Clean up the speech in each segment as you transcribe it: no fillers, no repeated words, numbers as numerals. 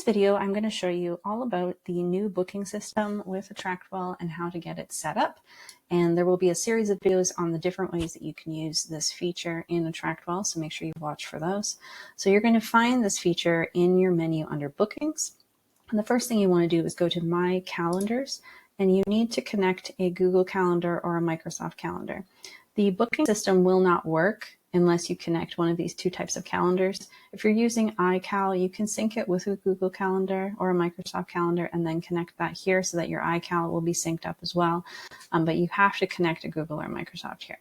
this video, I'm going to show you all about the new booking system with AttractWell and how to get it set up. And there will be a series of videos on the different ways that you can use this feature in AttractWell, so make sure you watch for those. So you're going to find this feature in your menu under Bookings. And the first thing you want to do is go to My Calendars, and you need to connect a Google Calendar or a Microsoft Calendar. The booking system will not work unless you connect one of these two types of calendars. If you're using iCal, you can sync it with a Google Calendar or a Microsoft Calendar and then connect that here so that your iCal will be synced up as well. But you have to connect a Google or Microsoft here.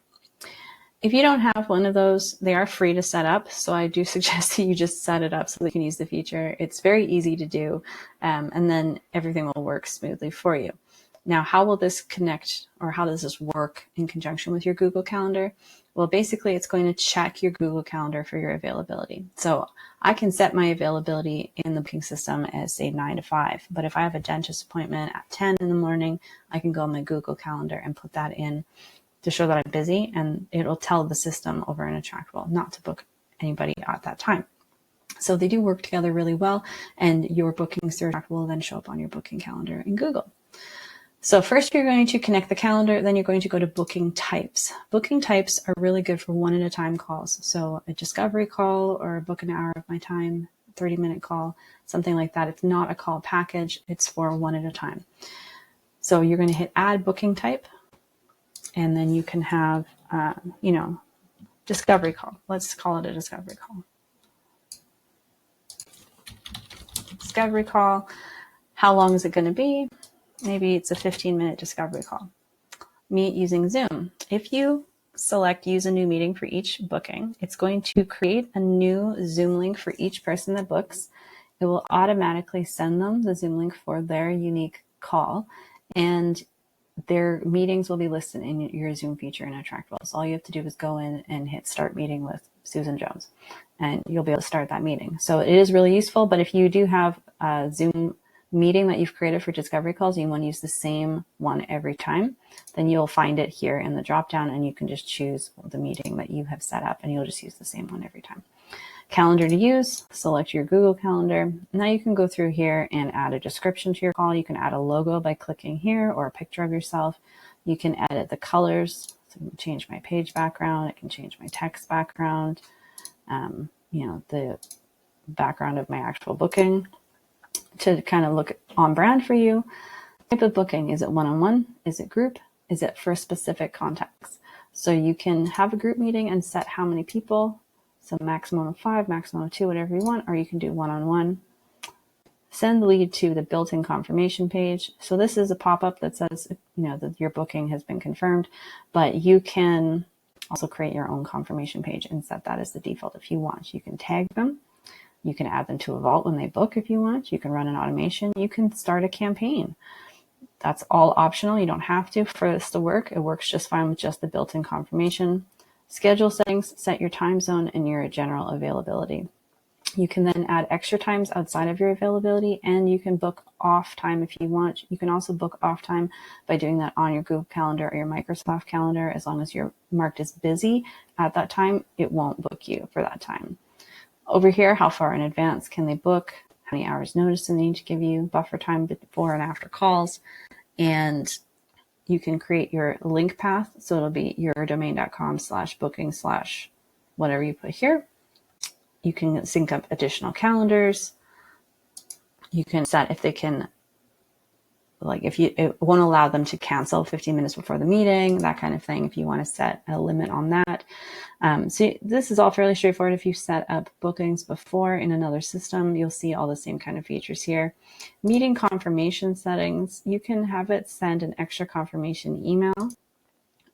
If you don't have one of those, they are free to set up. So I do suggest that you just set it up so that you can use the feature. It's very easy to do, and then everything will work smoothly for you. Now, how will this connect, or how does this work in conjunction with your Google Calendar? Well, basically, it's going to check your Google Calendar for your availability. So I can set my availability in the booking system as, say, 9 to 5. But if I have a dentist appointment at 10 in the morning, I can go on my Google Calendar and put that in to show that I'm busy, and it'll tell the system over in AttractWell not to book anybody at that time. So they do work together really well, and your bookings through AttractWell will then show up on your booking calendar in Google. So first you're going to connect the calendar, then you're going to go to booking types. Booking types are really good for one-at-a-time calls. So a discovery call or book an hour of my time, 30-minute call, something like that. It's not a call package, it's for one at a time. So you're going to hit add booking type, and then you can have, discovery call. Let's call it a discovery call. Discovery call. How long is it going to be? Maybe it's a 15-minute discovery call. Meet using Zoom. If you select use a new meeting for each booking, it's going to create a new Zoom link for each person that books. It will automatically send them the Zoom link for their unique call, and their meetings will be listed in your Zoom feature in AttractWell. So all you have to do is go in and hit start meeting with Susan Jones, and you'll be able to start that meeting. So it is really useful, but if you do have a Zoom meeting that you've created for discovery calls, you want to use the same one every time, then you'll find it here in the drop down, and you can just choose the meeting that you have set up, and you'll just use the same one every time. Calendar to use, select your Google Calendar. Now you can go through here and add a description to your call. You can add a logo by clicking here, or a picture of yourself. You can edit the colors. So I can change my page background. I can change my text background, the background of my actual booking to kind of look on brand for you. Type of booking, is it one-on-one? Is it group? Is it for specific contacts? So you can have a group meeting and set how many people. So maximum of 5, maximum of 2, whatever you want, or you can do one-on-one. Send the lead to the built-in confirmation page. So this is a pop-up that says, that your booking has been confirmed, but you can also create your own confirmation page and set that as the default if you want. You can tag them. You can add them to a vault when they book if you want. You can run an automation. You can start a campaign. That's all optional. You don't have to for this to work. It works just fine with just the built-in confirmation. Schedule settings, set your time zone and your general availability. You can then add extra times outside of your availability, and you can book off time if you want. You can also book off time by doing that on your Google Calendar or your Microsoft Calendar. As long as you're marked as busy at that time, it won't book you for that time. Over here, how far in advance can they book? How many hours notice they need to give you? Buffer time before and after calls. And you can create your link path. So it'll be yourdomain.com/booking/ whatever you put here. You can sync up additional calendars. You can set if they can, it won't allow them to cancel 15 minutes before the meeting, that kind of thing, if you want to set a limit on that. So this is all fairly straightforward. If you set up bookings before in another system, you'll see all the same kind of features here. Meeting confirmation settings, you can have it send an extra confirmation email,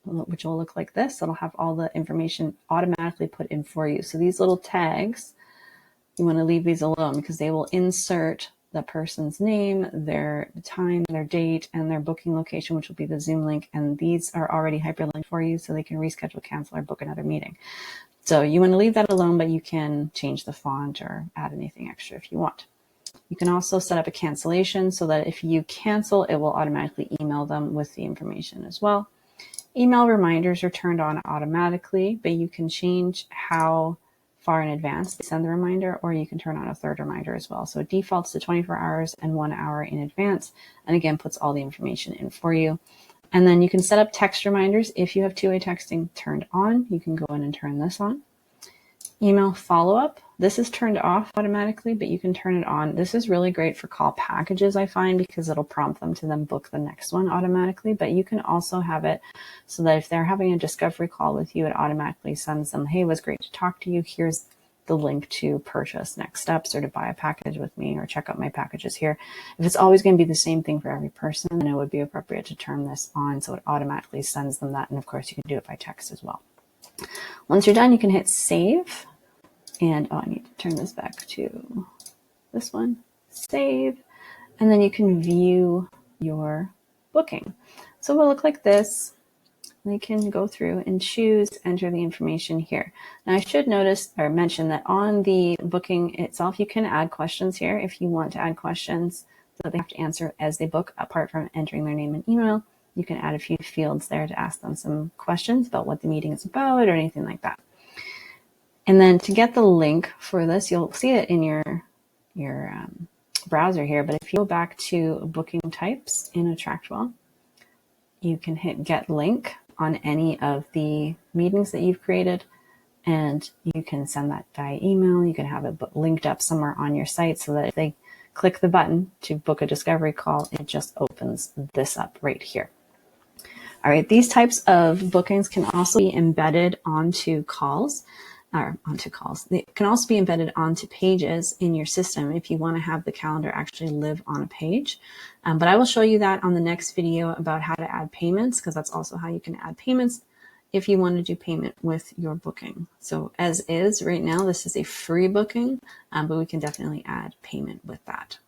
which will look like this. It'll have all the information automatically put in for you. So these little tags, you want to leave these alone because they will insert the person's name, their time, their date, and their booking location, which will be the Zoom link. And these are already hyperlinked for you, so they can reschedule, cancel, or book another meeting. So you want to leave that alone, but you can change the font or add anything extra if you want. You can also set up a cancellation so that if you cancel, it will automatically email them with the information as well. Email reminders are turned on automatically, but you can change how far in advance they send the reminder, or you can turn on a third reminder as well. So it defaults to 24 hours and 1 hour in advance, and again, puts all the information in for you. And then you can set up text reminders. If you have two-way texting turned on, you can go in and turn this on. Email follow-up. This is turned off automatically, but you can turn it on. This is really great for call packages, I find, because it'll prompt them to then book the next one automatically. But you can also have it so that if they're having a discovery call with you, it automatically sends them, hey, it was great to talk to you. Here's the link to purchase next steps or to buy a package with me or check out my packages here. If it's always going to be the same thing for every person, then it would be appropriate to turn this on so it automatically sends them that. And of course, you can do it by text as well. Once you're done, you can hit save. And I need to turn this back to this one, save. And then you can view your booking. So it will look like this. We can go through and choose, enter the information here. Now I should notice or mention that on the booking itself, you can add questions here if you want to add questions that they have to answer as they book, apart from entering their name and email. You can add a few fields there to ask them some questions about what the meeting is about or anything like that. And then to get the link for this, you'll see it in your browser here. But if you go back to booking types in AttractWell, you can hit get link on any of the meetings that you've created, and you can send that via email. You can have it linked up somewhere on your site so that if they click the button to book a discovery call, it just opens this up right here. All right, these types of bookings can also be embedded onto calls. They can also be embedded onto pages in your system if you want to have the calendar actually live on a page. But I will show you that on the next video about how to add payments, because that's also how you can add payments if you want to do payment with your booking. So as is right now, this is a free booking, but we can definitely add payment with that.